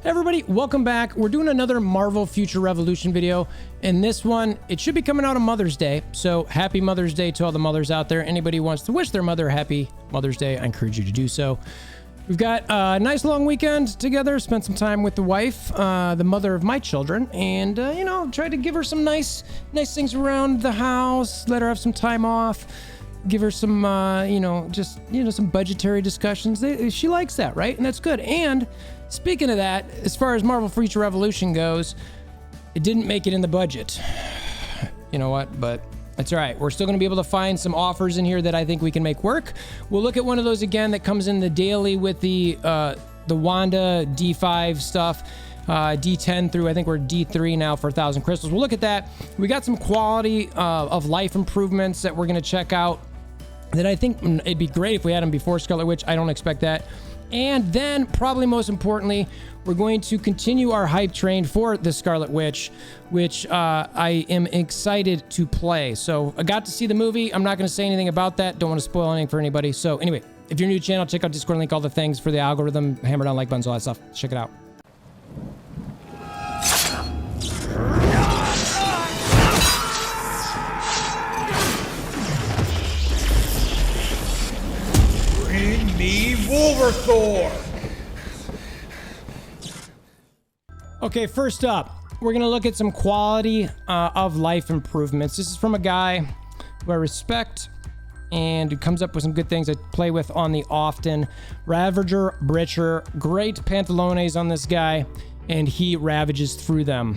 Hey everybody, welcome back. We're doing another Marvel Future Revolution video. And this one, it should be coming out on Mother's Day. So happy Mother's Day to all the mothers out there. Anybody who wants to wish their mother happy Mother's Day, I encourage you to do so. We've got a nice long weekend together, spent some time with the wife, the mother of my children, and you know, tried to give her some nice things around the house, let her have some time off, give her some, some budgetary discussions. She likes that, right? And that's good. And speaking of that, as far as Marvel Future Revolution goes, it didn't make it in the budget. You know what? But that's all right. We're still going to be able to find some offers in here that I think we can make work. We'll look at one of those again that comes in the daily with the Wanda D5 stuff. D10 through, I think we're D3 now for 1,000 crystals. We'll look at that. We got some quality of life improvements that we're going to check out that I think it'd be great if we had them before Scarlet Witch. I don't expect that. And then, probably most importantly, we're going to continue our hype train for the Scarlet Witch, which I am excited to play. So I got to see the movie. I'm not going to say anything about that. Don't want to spoil anything for anybody. So anyway, if you're new to the channel, check out Discord link, all the things for the algorithm, hammer down like buttons, all that stuff. Check it out. Bring me WolverThor! Okay, first up, we're going to look at some quality of life improvements. This is from a guy who I respect and who comes up with some good things I play with on the often. Ravager Britcher, great pantalones on this guy, and he ravages through them.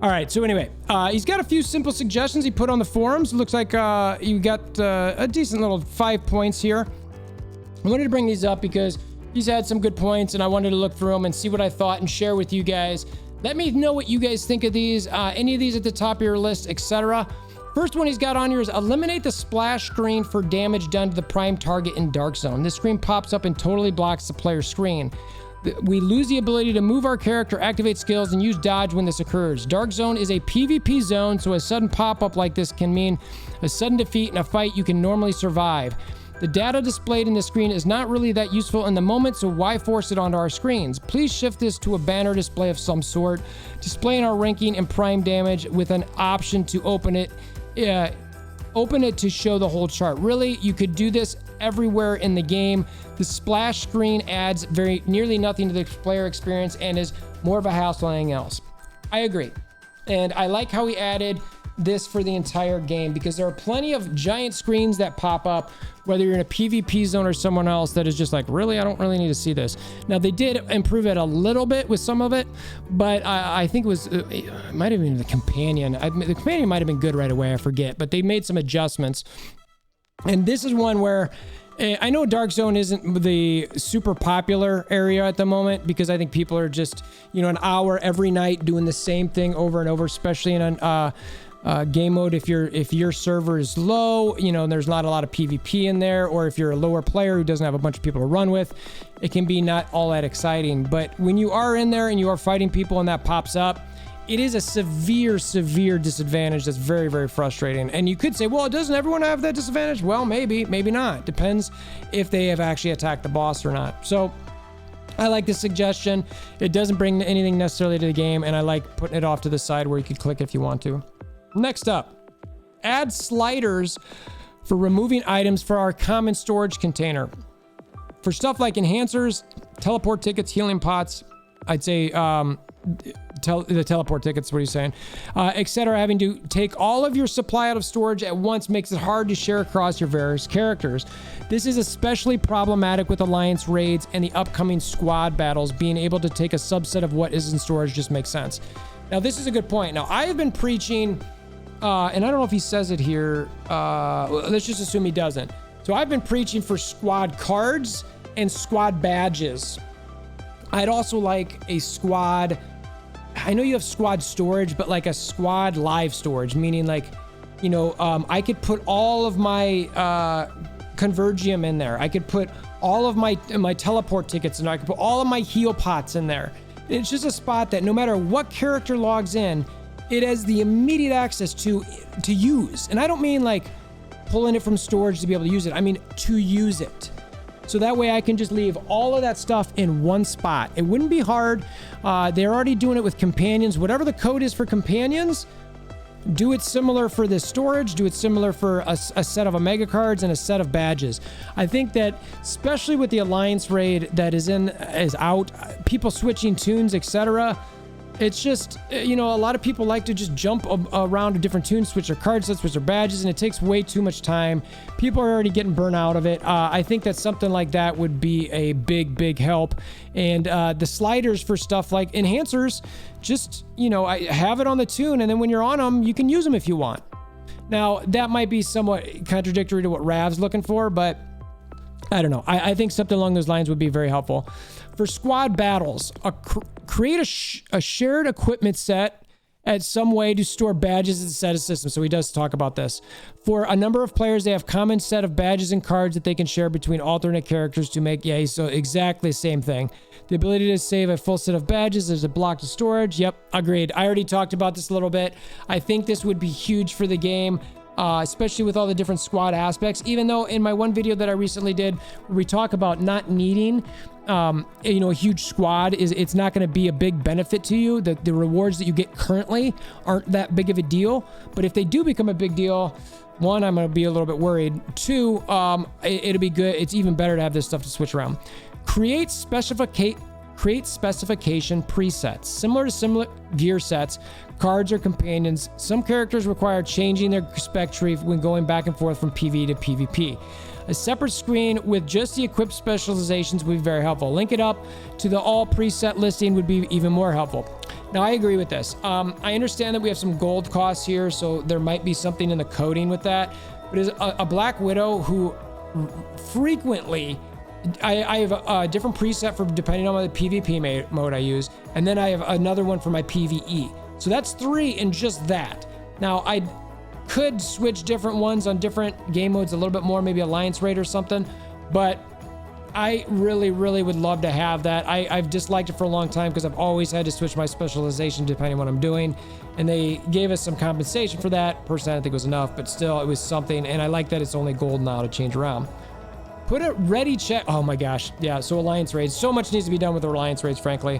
All right, so anyway, he's got a few simple suggestions he put on the forums. It looks like you got a decent little 5 points here. I wanted to bring these up because he's had some good points, and I wanted to look through them and see what I thought and share with you guys. Let me know what you guys think of these, any of these at the top of your list, etc. First one he's got on here is eliminate the splash screen for damage done to the prime target in Dark Zone. This screen pops up and totally blocks the player's screen. We lose the ability to move our character, activate skills, and use dodge when this occurs. Dark Zone is a PvP zone, so a sudden pop-up like this can mean a sudden defeat in a fight you can normally survive. The data displayed in the screen is not really that useful in the moment, so why force it onto our screens? Please shift this to a banner display of some sort, displaying our ranking and prime damage with an option to open it to show the whole chart. Really, you could do this everywhere in the game. The splash screen adds nearly nothing to the player experience and is more of a hassle than anything else. I agree. And I like how he added this for the entire game, because there are plenty of giant screens that pop up, whether you're in a PvP zone or someone else, that is just like, really, I don't really need to see this. Now, they did improve it a little bit with some of it, but I think it might have been the companion. The companion might have been good right away, I forget, but they made some adjustments. And this is one where I know Dark Zone isn't the super popular area at the moment, because I think people are just, an hour every night doing the same thing over and over, especially in an game mode. If your server is low, and there's not a lot of PvP in there, or if you're a lower player who doesn't have a bunch of people to run with, it can be not all that exciting. But when you are in there and you are fighting people and that pops up, it is a severe disadvantage that's very, very frustrating. And you could say, well, doesn't everyone have that disadvantage? Well, maybe not. Depends if they have actually attacked the boss or not. So I like this suggestion. It doesn't bring anything necessarily to the game, and I like putting it off to the side where you can click if you want to. Next up, add sliders for removing items for our common storage container. For stuff like enhancers, teleport tickets, healing pots, I'd say the teleport tickets, what are you saying? Etc. Having to take all of your supply out of storage at once makes it hard to share across your various characters. This is especially problematic with Alliance raids and the upcoming squad battles. Being able to take a subset of what is in storage just makes sense. Now, this is a good point. Now, I have been preaching, and I don't know if he says it here. Let's just assume he doesn't. So I've been preaching for squad cards and squad badges. I'd also like a squad. I know you have squad storage, but like a squad live storage, meaning like, I could put all of my Convergium in there. I could put all of my teleport tickets in there. I could put all of my heal pots in there. It's just a spot that no matter what character logs in, it has the immediate access to use. And I don't mean like pulling it from storage to be able to use it. I mean to use it. So that way I can just leave all of that stuff in one spot. It wouldn't be hard. They're already doing it with companions. Whatever the code is for companions, do it similar for this storage, do it similar for a set of Omega cards and a set of badges. I think that especially with the Alliance raid that is out, people switching tunes, etc. It's just, you know, a lot of people like to just jump around to different tunes, switch their card sets, switch their badges, and it takes way too much time. People are already getting burnt out of it. I think that something like that would be a big help. And the sliders for stuff like enhancers, just, you know, have it on the tune, and then when you're on them, you can use them if you want. Now, that might be somewhat contradictory to what Rav's looking for, but I don't know. I think something along those lines would be very helpful. For squad battles, create a shared equipment set at some way to store badges instead of systems. So he does talk about this. For a number of players, they have common set of badges and cards that they can share between alternate characters to make, yeah, so exactly the same thing. The ability to save a full set of badges, there's a block to storage. Yep, agreed. I already talked about this a little bit. I think this would be huge for the game. Especially with all the different squad aspects, even though in my one video that I recently did, where we talk about not needing, you know, a huge squad, it's not going to be a big benefit to you. The rewards that you get currently aren't that big of a deal, but if they do become a big deal, one, I'm going to be a little bit worried. Two, it'll be good. It's even better to have this stuff to switch around. Create specification presets. Similar to similar gear sets, cards or companions, some characters require changing their spec tree when going back and forth from PvE to PvP. A separate screen with just the equipped specializations would be very helpful. Link it up to the all preset listing would be even more helpful. Now, I agree with this. I understand that we have some gold costs here, so there might be something in the coding with that. But as a Black Widow who frequently, I have a different preset for depending on the PvP mode I use, and then I have another one for my PvE. So that's 3 in just that. Now, I could switch different ones on different game modes a little bit more, maybe Alliance Raid or something, but I really would love to have that. I've disliked it for a long time because I've always had to switch my specialization depending on what I'm doing, and they gave us some compensation for that. Personally, I don't think it was enough, but still, it was something, and I like that it's only gold now to change around. Put a ready check. Oh my gosh. Yeah, so Alliance Raids. So much needs to be done with the Alliance Raids, frankly.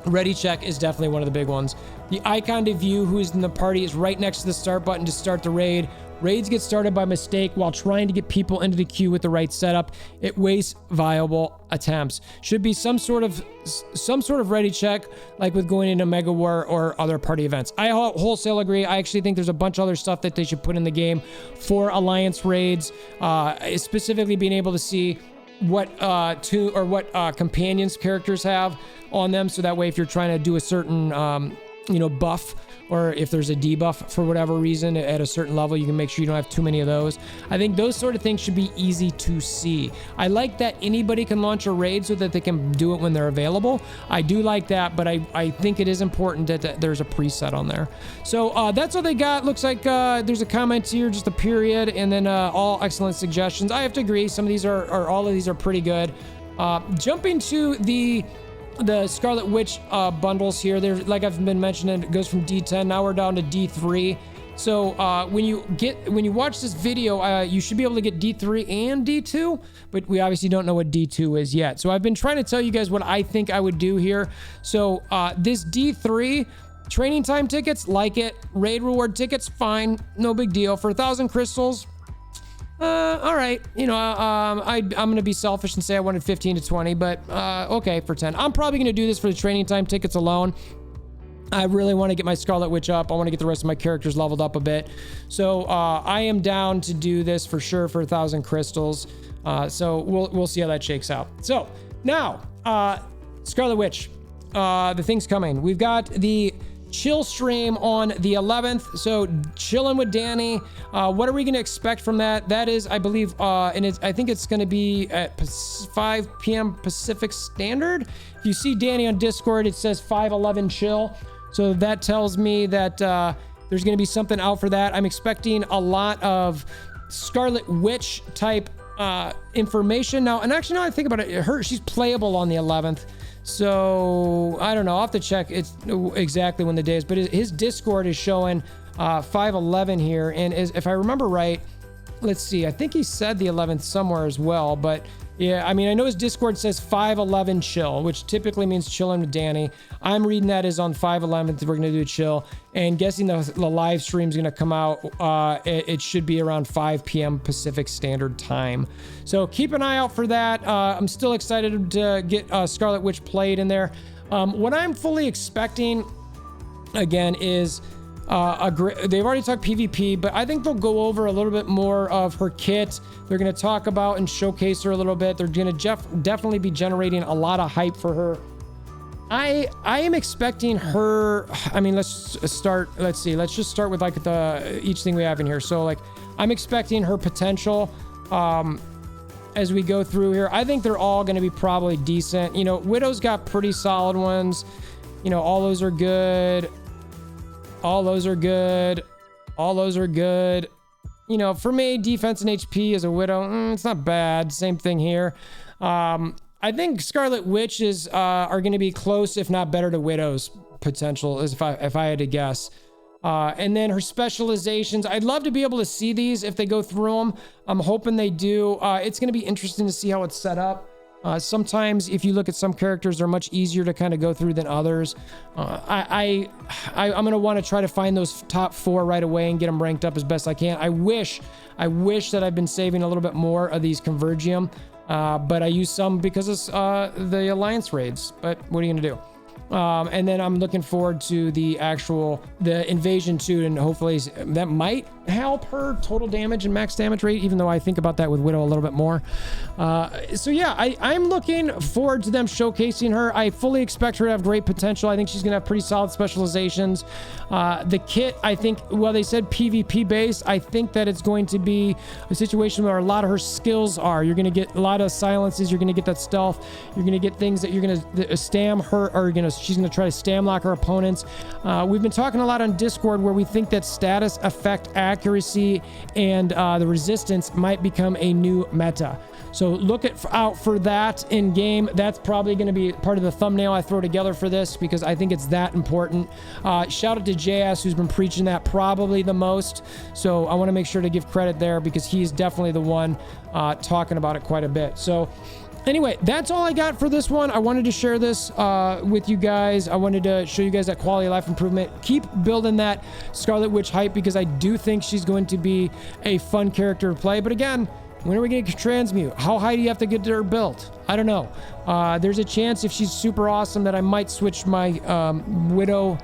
Ready check is definitely one of the big ones. The icon to view who's in the party is right next to the start button to start the raid. Raids get started by mistake while trying to get people into the queue with the right setup. It wastes viable attempts. Should be some sort of ready check, like with going into Mega War or other party events. I wholesale agree. I actually think there's a bunch of other stuff that they should put in the game for Alliance raids, specifically being able to see what companions characters have on them, so that way if you're trying to do a certain buff, or if there's a debuff for whatever reason at a certain level, you can make sure you don't have too many of those. I think those sort of things should be easy to see. I like that anybody can launch a raid so that they can do it when they're available. I do like that, but I think it is important that there's a preset on there. So that's all they got. Looks like there's a comment here, just a period, and then all excellent suggestions. I have to agree. Some of these all of these are pretty good. Jumping to the Scarlet Witch bundles here, there, like I've been mentioning, it goes from D10. Now we're down to D3. So when you watch this video, you should be able to get D3 and D2, but we obviously don't know what D2 is yet. So I've been trying to tell you guys what I think I would do here. So this D3, training time tickets, like it. Raid reward tickets, fine, no big deal. For 1,000 crystals, all right, I'm gonna be selfish and say I wanted 15 to 20, but okay, for 10. I'm probably gonna do this for the training time tickets alone. I really want to get my Scarlet Witch up. I want to get the rest of my characters leveled up a bit. So I am down to do this for sure for 1,000 crystals. So we'll see how that shakes out. So now, Scarlet Witch, the thing's coming. We've got the chill stream on the 11th, so chilling with Danny. What are we going to expect from that? That is, I believe, I think it's going to be at 5 p.m. Pacific Standard. If you see Danny on Discord, it says 5:11 chill, so that tells me that there's going to be something out for that. I'm expecting a lot of Scarlet Witch type information now, and actually, now I think about it, she's playable on the 11th. So I don't know. I'll have to check exactly when the day is, but his Discord is showing 5:11 here, and if I remember right, let's see. I think he said the 11th somewhere as well, but Yeah, I mean, I know his Discord says 5/11 chill, which typically means chilling with Danny. I'm reading that as on 5/11 we're gonna do a chill, and guessing the live stream's gonna come out. It should be around 5 p.m. Pacific Standard Time. So keep an eye out for that. I'm still excited to get Scarlet Witch played in there. What I'm fully expecting, again, is they've already talked PvP, but I think they'll go over a little bit more of her kit. They're going to talk about and showcase her a little bit. They're going to definitely be generating a lot of hype for her. I am expecting her. I mean, let's just start with like each thing we have in here. So like, I'm expecting her potential as we go through here. I think they're all going to be probably decent. You know, Widow's got pretty solid ones. You know, all those are good. All those are good. All those are good. You know, for me, defense and HP as a Widow, it's not bad. Same thing here. I think Scarlet Witch are going to be close, if not better, to Widow's potential, if I had to guess. And then her specializations, I'd love to be able to see these if they go through them. I'm hoping they do. It's going to be interesting to see how it's set up. Sometimes if you look at some characters, they're much easier to kind of go through than others. I'm going to want to try to find those top 4 right away and get them ranked up as best I can. I wish that I've been saving a little bit more of these Convergium, but I use some because of the Alliance raids. But what are you going to do? And then I'm looking forward to the invasion too, and hopefully that might help her total damage and max damage rate, even though I think about that with Widow a little bit more. So yeah, I'm looking forward to them showcasing her. I fully expect her to have great potential. I think she's gonna have pretty solid specializations. The kit, I think, well, they said PvP based. I think that it's going to be a situation where a lot of her skills are. You're gonna get a lot of silences. You're gonna get that stealth. You're gonna get things that you're gonna stam her, or she's gonna try to stam lock her opponents. We've been talking a lot on Discord where we think that status, effect, accuracy, and the resistance might become a new meta. So look out for that in game. That's probably going to be part of the thumbnail I throw together for this, because I think it's that important. Shout out to JS, who's been preaching that probably the most. So I want to make sure to give credit there, because he's definitely the one talking about it quite a bit. So anyway, that's all I got for this one. I wanted to share this with you guys. I wanted to show you guys that quality of life improvement. Keep building that Scarlet Witch hype, because I do think she's going to be a fun character to play. But again, when are we going to transmute? How high do you have to get her built? I don't know. There's a chance if she's super awesome that I might switch my Widow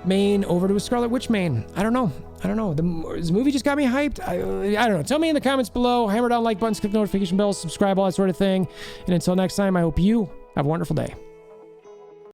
main over to a Scarlet Witch main. I don't know. This movie just got me hyped. I don't know. Tell me in the comments below. Hammer down like buttons, click notification bells, subscribe, all that sort of thing. And until next time, I hope you have a wonderful day.